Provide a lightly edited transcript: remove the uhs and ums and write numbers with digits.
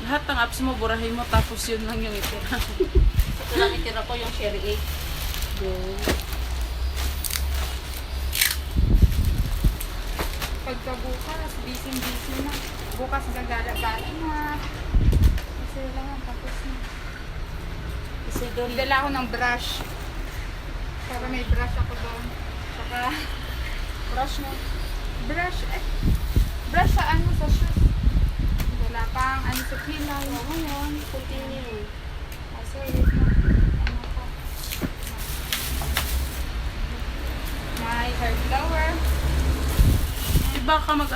Lahat ng apps mo, burahin mo, tapos yun lang yung itira. Ito lang itira ko yung Cherry 8. Yun. Pagka bukas, busy na. Bukas gagala-gala na. Kasi lang, tapos na. Kasi doon, Dala ako ng brush. Para may brush ako doon. Saka, brush mo. brush sa ano, sa shoes. Wala pang ano sa kilay. O, ngayon, continue. Kasi, wait na. Ano ko. My hair blower. Iba ka mag